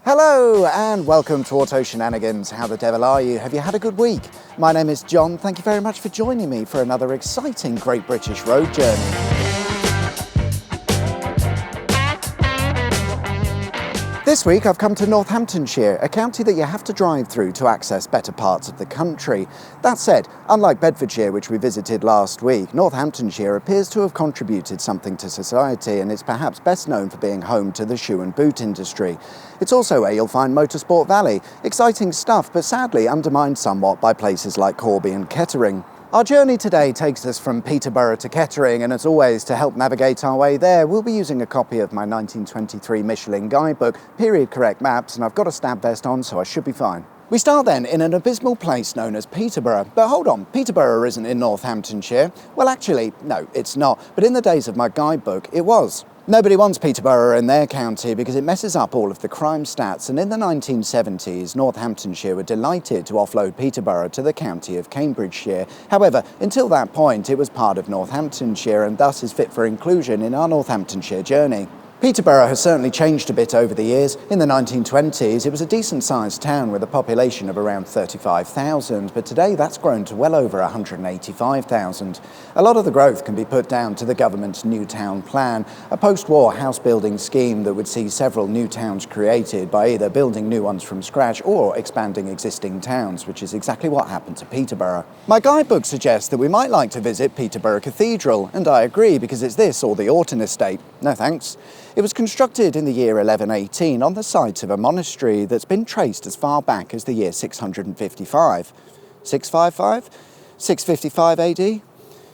Hello and welcome to Auto Shenanigans. How the devil are you? Have you had a good week? My name is John. Thank you very much for joining me for another exciting Great British Road Journey. This week I've come to Northamptonshire, a county that you have to drive through to access better parts of the country. That said, unlike Bedfordshire, which we visited last week, Northamptonshire appears to have contributed something to society and is perhaps best known for being home to the shoe and boot industry. It's also where you'll find Motorsport Valley, exciting stuff but sadly undermined somewhat by places like Corby and Kettering. Our journey today takes us from Peterborough to Kettering, and as always, to help navigate our way there, we'll be using a copy of my 1923 Michelin guidebook, period correct maps, and I've got a stab vest on, so I should be fine. We start then in an abysmal place known as Peterborough. But hold on, Peterborough isn't in Northamptonshire. Well, actually, no, it's not. But in the days of my guidebook, it was. Nobody wants Peterborough in their county because it messes up all of the crime stats, and in the 1970s, Northamptonshire were delighted to offload Peterborough to the county of Cambridgeshire. However, until that point, it was part of Northamptonshire and thus is fit for inclusion in our Northamptonshire journey. Peterborough has certainly changed a bit over the years. In the 1920s, it was a decent-sized town with a population of around 35,000, but today that's grown to well over 185,000. A lot of the growth can be put down to the government's New Town Plan, a post-war house-building scheme that would see several new towns created by either building new ones from scratch or expanding existing towns, which is exactly what happened to Peterborough. My guidebook suggests that we might like to visit Peterborough Cathedral, and I agree because it's this or the Orton estate. No thanks. It was constructed in the year 1118 on the site of a monastery that's been traced as far back as the year 655. 655? 655 AD?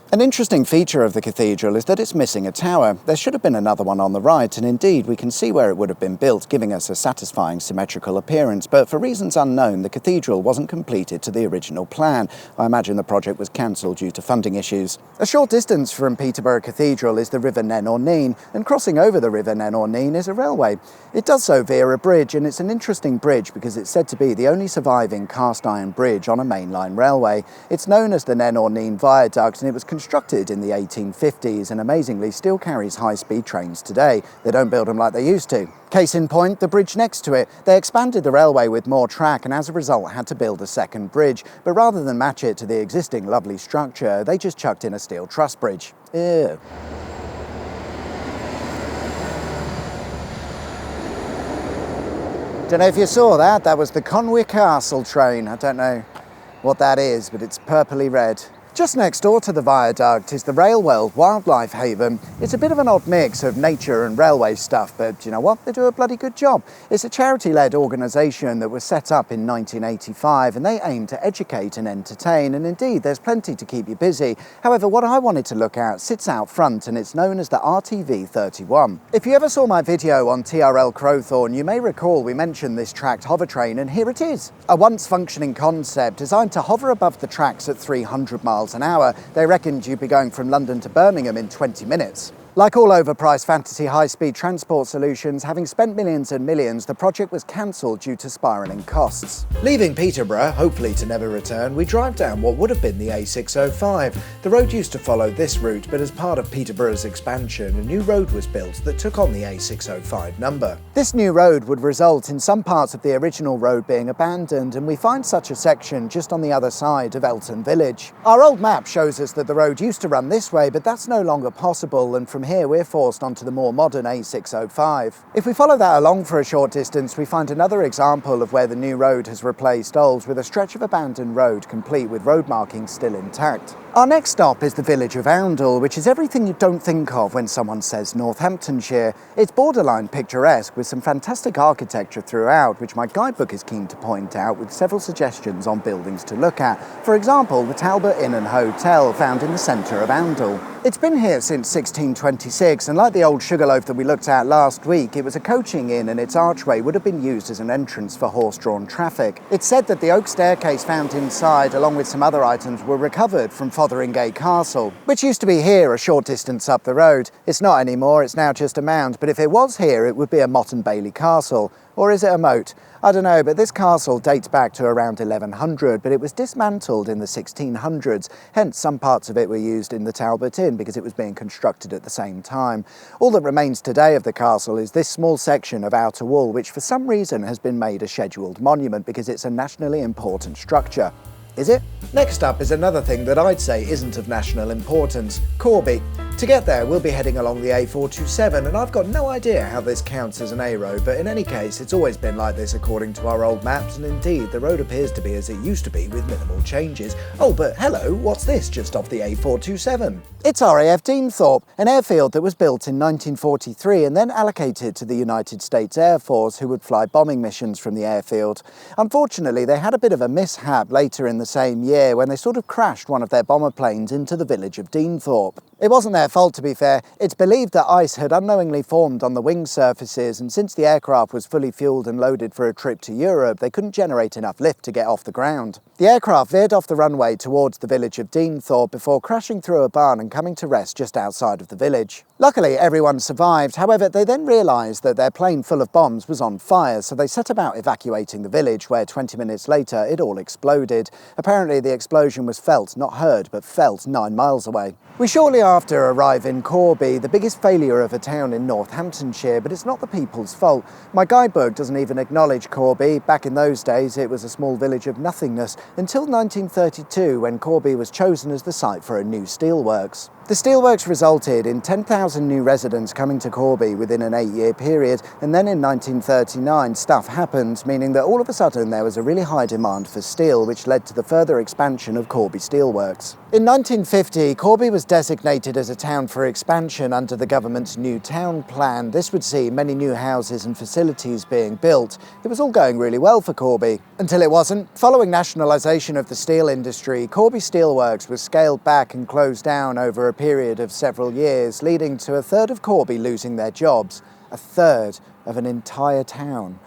An interesting feature of the cathedral is that it's missing a tower. There should have been another one on the right, and indeed we can see where it would have been built, giving us a satisfying symmetrical appearance, but for reasons unknown, the cathedral wasn't completed to the original plan. I imagine the project was cancelled due to funding issues. A short distance from Peterborough Cathedral is the River Nene, and crossing over the River Nene is a railway. It does so via a bridge, and it's an interesting bridge because it's said to be the only surviving cast-iron bridge on a mainline railway. It's known as the Nene Viaduct, and it was constructed in the 1850s and amazingly still carries high-speed trains today. They don't build them like they used to. Case in point, the bridge next to it. They expanded the railway with more track and as a result had to build a second bridge, but rather than match it to the existing lovely structure, they just chucked in a steel truss bridge. Ew. Don't know if you saw that. That was the Conwy Castle train. I don't know what that is, but it's purpley red. Just next door to the viaduct is the Railworld wildlife haven. It's a bit of an odd mix of nature and railway stuff, but you know what? They do a bloody good job. It's a charity-led organisation that was set up in 1985 and they aim to educate and entertain, and indeed there's plenty to keep you busy. However, what I wanted to look at sits out front and it's known as the RTV 31. If you ever saw my video on TRL Crowthorne, you may recall we mentioned this tracked hovertrain, and here it is. A once functioning concept designed to hover above the tracks at 300 miles an hour. They reckoned you'd be going from London to Birmingham in 20 minutes. Like all overpriced fantasy high-speed transport solutions, having spent millions and millions, the project was cancelled due to spiralling costs. Leaving Peterborough, hopefully to never return, we drive down what would have been the A605. The road used to follow this route, but as part of Peterborough's expansion, a new road was built that took on the A605 number. This new road would result in some parts of the original road being abandoned, and we find such a section just on the other side of Elton Village. Our old map shows us that the road used to run this way, but that's no longer possible, and from here we're forced onto the more modern A605. If we follow that along for a short distance, we find another example of where the new road has replaced old, with a stretch of abandoned road complete with road markings still intact. Our next stop is the village of Oundle, which is everything you don't think of when someone says Northamptonshire. It's borderline picturesque with some fantastic architecture throughout, which my guidebook is keen to point out with several suggestions on buildings to look at. For example, the Talbot Inn and Hotel found in the centre of Oundle. It's been here since 1626, and like the old Sugarloaf that we looked at last week, it was a coaching inn and its archway would have been used as an entrance for horse-drawn traffic. It's said that the oak staircase found inside, along with some other items, were recovered from fossils Fotheringay Castle, which used to be here a short distance up the road. It's not anymore, it's now just a mound, but if it was here it would be a Motte and Bailey castle. Or is it a moat? I don't know, but this castle dates back to around 1100, but it was dismantled in the 1600s, hence some parts of it were used in the Talbot Inn because it was being constructed at the same time. All that remains today of the castle is this small section of outer wall, which for some reason has been made a scheduled monument because it's a nationally important structure. Is it? Next up is another thing that I'd say isn't of national importance, Corby. To get there, we'll be heading along the A427, and I've got no idea how this counts as an A road, but in any case, it's always been like this according to our old maps, and indeed, the road appears to be as it used to be with minimal changes. Oh, but hello, what's this just off the A427? It's RAF Deenethorpe, an airfield that was built in 1943 and then allocated to the United States Air Force, who would fly bombing missions from the airfield. Unfortunately, they had a bit of a mishap later in the same year when they sort of crashed one of their bomber planes into the village of Deenethorpe. It wasn't their fault, to be fair. It's believed that ice had unknowingly formed on the wing surfaces, and since the aircraft was fully fueled and loaded for a trip to Europe, they couldn't generate enough lift to get off the ground. The aircraft veered off the runway towards the village of Deenethorpe before crashing through a barn and coming to rest just outside of the village. Luckily, everyone survived. However, they then realised that their plane full of bombs was on fire, so they set about evacuating the village, where 20 minutes later it all exploded. Apparently, the explosion was felt, not heard, but felt 9 miles away. We shortly after arrive in Corby, the biggest failure of a town in Northamptonshire, but it's not the people's fault. My guidebook doesn't even acknowledge Corby. Back in those days, it was a small village of nothingness, until 1932, when Corby was chosen as the site for a new steelworks. The steelworks resulted in 10,000 new residents coming to Corby within an 8-year period, and then in 1939 stuff happened, meaning that all of a sudden there was a really high demand for steel, which led to the further expansion of Corby Steelworks. In 1950, Corby was designated as a town for expansion under the government's new town plan. This would see many new houses and facilities being built. It was all going really well for Corby, until it wasn't. Following nationalisation of the steel industry, Corby Steelworks was scaled back and closed down over a period of several years, leading to a third of Corby losing their jobs, a third of an entire town.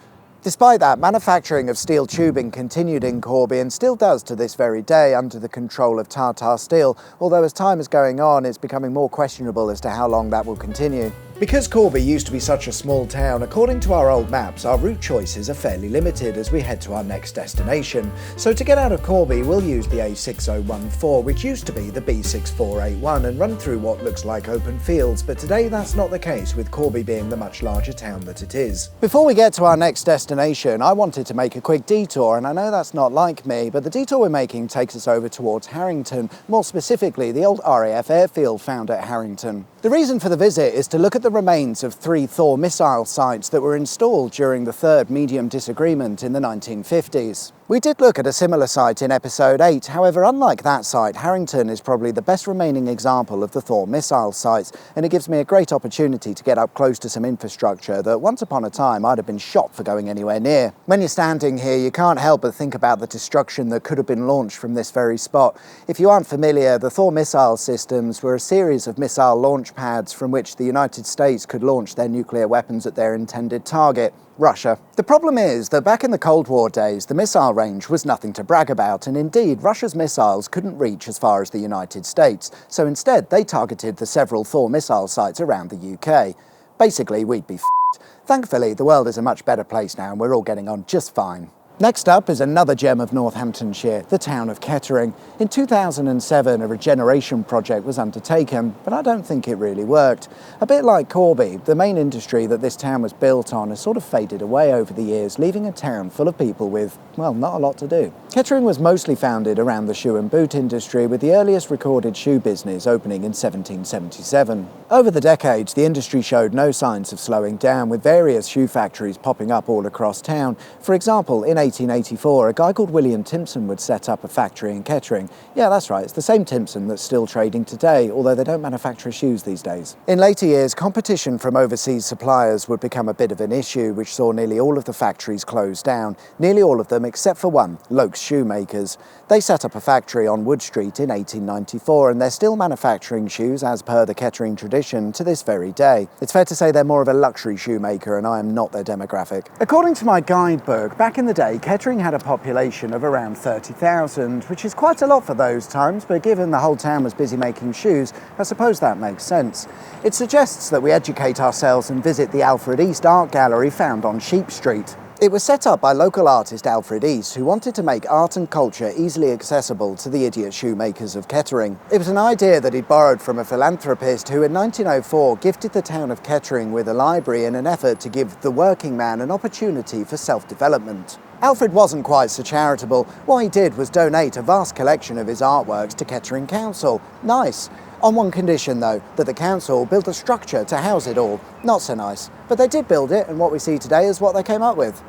Despite that, manufacturing of steel tubing continued in Corby and still does to this very day under the control of Tata Steel, although as time is going on, it's becoming more questionable as to how long that will continue. Because Corby used to be such a small town, according to our old maps, our route choices are fairly limited as we head to our next destination. So to get out of Corby, we'll use the A6014, which used to be the B6481, and run through what looks like open fields, but today that's not the case, with Corby being the much larger town that it is. Before we get to our next destination, I wanted to make a quick detour, and I know that's not like me, but the detour we're making takes us over towards Harrington, more specifically the old RAF airfield found at Harrington. The reason for the visit is to look at the remains of 3 Thor missile sites that were installed during the Third Medium Disagreement in the 1950s. We did look at a similar site in episode 8, however, unlike that site, Harrington is probably the best remaining example of the Thor missile sites, and it gives me a great opportunity to get up close to some infrastructure that once upon a time I'd have been shot for going anywhere near. When you're standing here, you can't help but think about the destruction that could have been launched from this very spot. If you aren't familiar, the Thor missile systems were a series of missile launch pads from which the United States could launch their nuclear weapons at their intended target, Russia. The problem is that back in the Cold War days, the missile range was nothing to brag about, and indeed Russia's missiles couldn't reach as far as the United States, so instead they targeted the several Thor missile sites around the UK. Basically, we'd be f***ed. Thankfully, the world is a much better place now and we're all getting on just fine. Next up is another gem of Northamptonshire, the town of Kettering. In 2007, a regeneration project was undertaken, but I don't think it really worked. A bit like Corby, the main industry that this town was built on has sort of faded away over the years, leaving a town full of people with, well, not a lot to do. Kettering was mostly founded around the shoe and boot industry, with the earliest recorded shoe business opening in 1777. Over the decades, the industry showed no signs of slowing down, with various shoe factories popping up all across town. For example, in 1884, a guy called William Timpson would set up a factory in Kettering. Yeah, that's right, it's the same Timpson that's still trading today, although they don't manufacture shoes these days. In later years, competition from overseas suppliers would become a bit of an issue, which saw nearly all of the factories close down. Nearly all of them, except for one, Lokes Shoemakers. They set up a factory on Wood Street in 1894, and they're still manufacturing shoes as per the Kettering tradition to this very day. It's fair to say they're more of a luxury shoemaker, and I am not their demographic. According to my guidebook, back in the day, Kettering had a population of around 30,000, which is quite a lot for those times, but given the whole town was busy making shoes, I suppose that makes sense. It suggests that we educate ourselves and visit the Alfred East Art Gallery found on Sheep Street. It was set up by local artist Alfred East, who wanted to make art and culture easily accessible to the idiot shoemakers of Kettering. It was an idea that he'd borrowed from a philanthropist who in 1904 gifted the town of Kettering with a library in an effort to give the working man an opportunity for self-development. Alfred wasn't quite so charitable. What he did was donate a vast collection of his artworks to Kettering Council. Nice. On one condition though, that the council built a structure to house it all. Not so nice. But they did build it, and what we see today is what they came up with.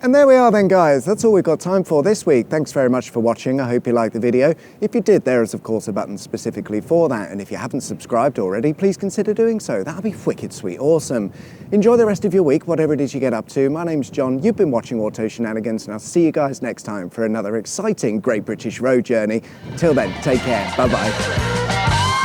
And there we are then, guys. That's all we've got time for this week. Thanks very much for watching. I hope you liked the video. If you did, there is of course a button specifically for that. And if you haven't subscribed already, please consider doing so. That'll be wicked sweet awesome. Enjoy the rest of your week, whatever it is you get up to. My name's John. You've been watching Auto Shenanigans, and I'll see you guys next time for another exciting Great British Road Journey. Till then, take care. Bye-bye.